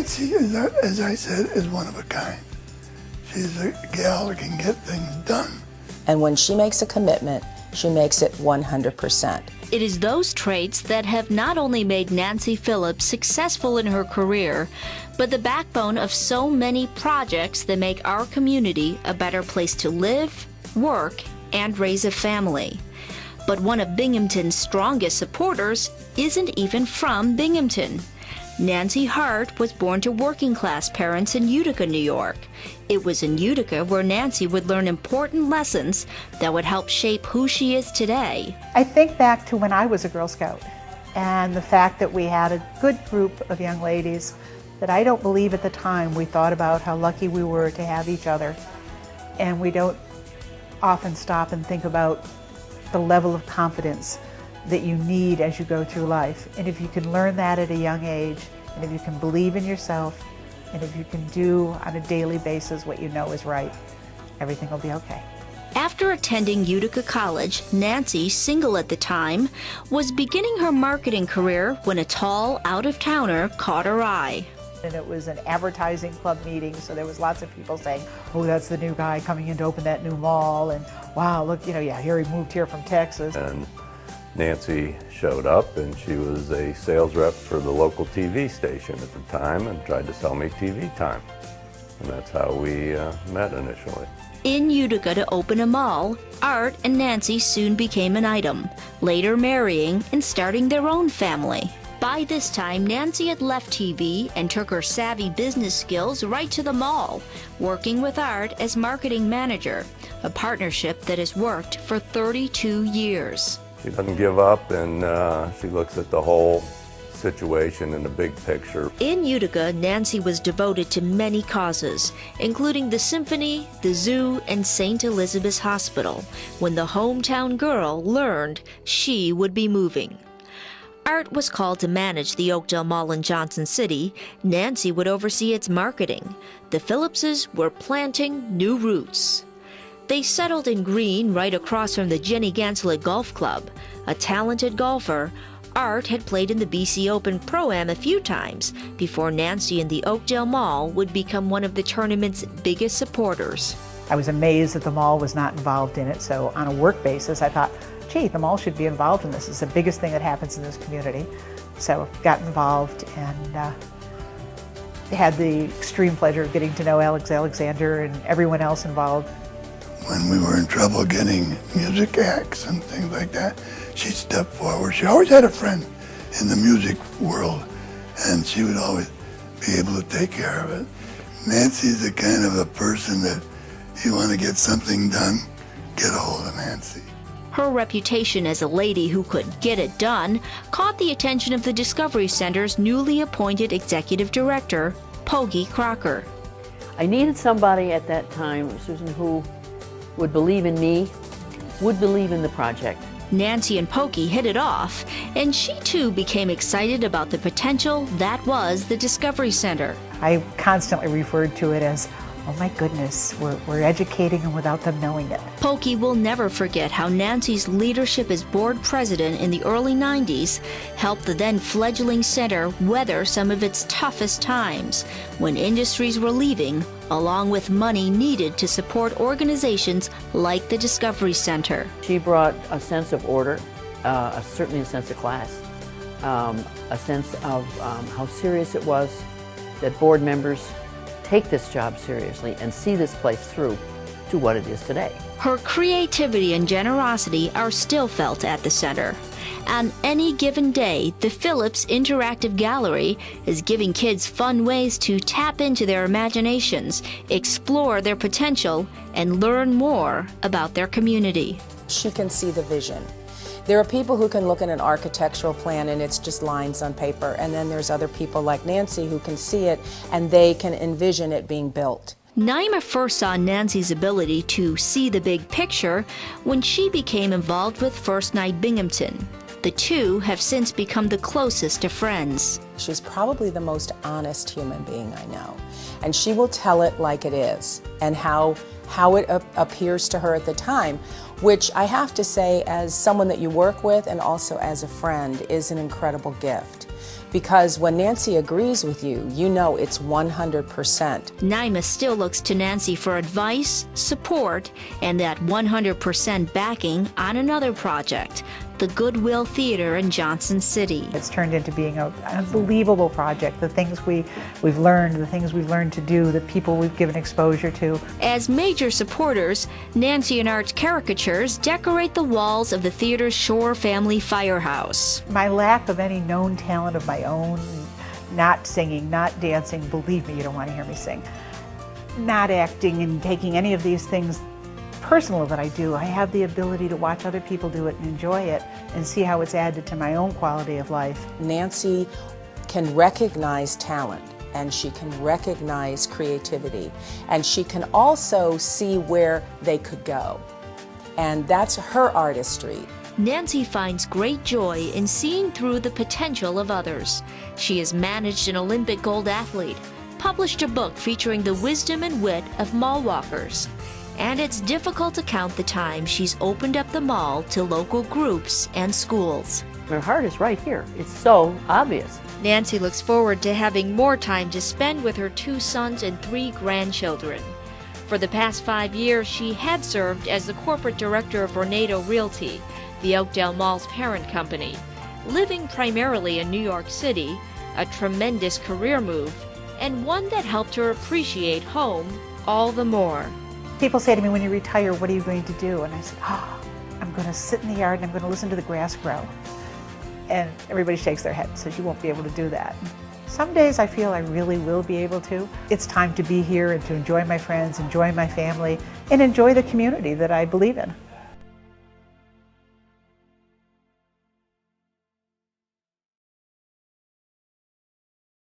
Nancy, as I said, is one of a kind. She's a gal that can get things done. And when she makes a commitment, she makes it 100%. It is those traits that have not only made Nancy Phillips successful in her career, but the backbone of so many projects that make our community a better place to live, work, and raise a family. But one of Binghamton's strongest supporters isn't even from Binghamton. Nancy Hart was born to working-class parents in Utica, New York. It was in Utica where Nancy would learn important lessons that would help shape who she is today. I think back to when I was a Girl Scout and the fact that we had a good group of young ladies that I don't believe at the time we thought about how lucky we were to have each other. And we don't often stop and think about the level of confidence that you need as you go through life. And if you can learn that at a young age, and if you can believe in yourself, and if you can do on a daily basis what you know is right, everything will be okay. After attending Utica College, Nancy, single at the time, was beginning her marketing career when a tall out-of-towner caught her eye. And it was an advertising club meeting, so there was lots of people saying, oh, that's the new guy coming in to open that new mall, and wow, look, yeah, here he moved here from Texas. And Nancy showed up, and she was a sales rep for the local TV station at the time and tried to sell me TV time. And that's how we met initially. In Utica to open a mall, Art and Nancy soon became an item, later marrying and starting their own family. By this time, Nancy had left TV and took her savvy business skills right to the mall, working with Art as marketing manager, a partnership that has worked for 32 years. She doesn't give up, and she looks at the whole situation in the big picture. In Utica, Nancy was devoted to many causes, including the symphony, the zoo, and St. Elizabeth's Hospital, when the hometown girl learned she would be moving. Art was called to manage the Oakdale Mall in Johnson City. Nancy would oversee its marketing. The Phillipses were planting new roots. They settled in Green, right across from the Jenny Ganselet Golf Club. A talented golfer, Art had played in the BC Open Pro-Am a few times before Nancy and the Oakdale Mall would become one of the tournament's biggest supporters. I was amazed that the mall was not involved in it, so on a work basis I thought, gee, the mall should be involved in this. It's the biggest thing that happens in this community. So I got involved and had the extreme pleasure of getting to know Alex Alexander and everyone else involved. When we were in trouble getting music acts and things like that, she'd step forward. She always had a friend in the music world, and she would always be able to take care of it. Nancy's the kind of a person that you want to get something done, get a hold of Nancy. Her reputation as a lady who could get it done caught the attention of the Discovery Center's newly appointed executive director, Pogie Crocker. I needed somebody at that time, Susan, who would believe in me, would believe in the project. Nancy and Pogie hit it off, and she too became excited about the potential that was the Discovery Center. I constantly referred to it as, oh my goodness, we're educating them without them knowing it. Pogie will never forget how Nancy's leadership as board president in the early 90s helped the then fledgling center weather some of its toughest times when industries were leaving, along with money needed to support organizations like the Discovery Center. She brought a sense of order, certainly a sense of class, a sense of how serious it was that board members take this job seriously and see this place through to what it is today. Her creativity and generosity are still felt at the center. On any given day, the Phillips Interactive Gallery is giving kids fun ways to tap into their imaginations, explore their potential, and learn more about their community. She can see the vision. There are people who can look at an architectural plan and it's just lines on paper, and then there's other people like Nancy who can see it and they can envision it being built. Naima first saw Nancy's ability to see the big picture when she became involved with First Night Binghamton. The two have since become the closest of friends. She's probably the most honest human being I know, and she will tell it like it is and how it appears to her at the time, which I have to say, as someone that you work with and also as a friend, is an incredible gift. Because when Nancy agrees with you, you know it's 100%. Naima still looks to Nancy for advice, support, and that 100% backing on another project, the Goodwill Theater in Johnson City. It's turned into being an unbelievable project. The things we've learned, the things we've learned to do, the people we've given exposure to. As major supporters, Nancy and Art's caricatures decorate the walls of the theater's Shore family firehouse. My lack of any known talent of my own, not singing, not dancing, believe me, you don't want to hear me sing, not acting and taking any of these things personal that I do, I have the ability to watch other people do it and enjoy it and see how it's added to my own quality of life. Nancy can recognize talent, and she can recognize creativity, and she can also see where they could go. And that's her artistry. Nancy finds great joy in seeing through the potential of others. She has managed an Olympic gold athlete, published a book featuring the wisdom and wit of mall walkers, and it's difficult to count the time she's opened up the mall to local groups and schools. Her heart is right here. It's so obvious. Nancy looks forward to having more time to spend with her 2 sons and 3 grandchildren. For the past 5 years, she had served as the corporate director of Vornado Realty, the Oakdale Mall's parent company. Living primarily in New York City, a tremendous career move, and one that helped her appreciate home all the more. People say to me, when you retire, what are you going to do? And I said, I'm going to sit in the yard and I'm going to listen to the grass grow. And everybody shakes their head and says, you won't be able to do that. Some days I feel I really will be able to. It's time to be here and to enjoy my friends, enjoy my family, and enjoy the community that I believe in.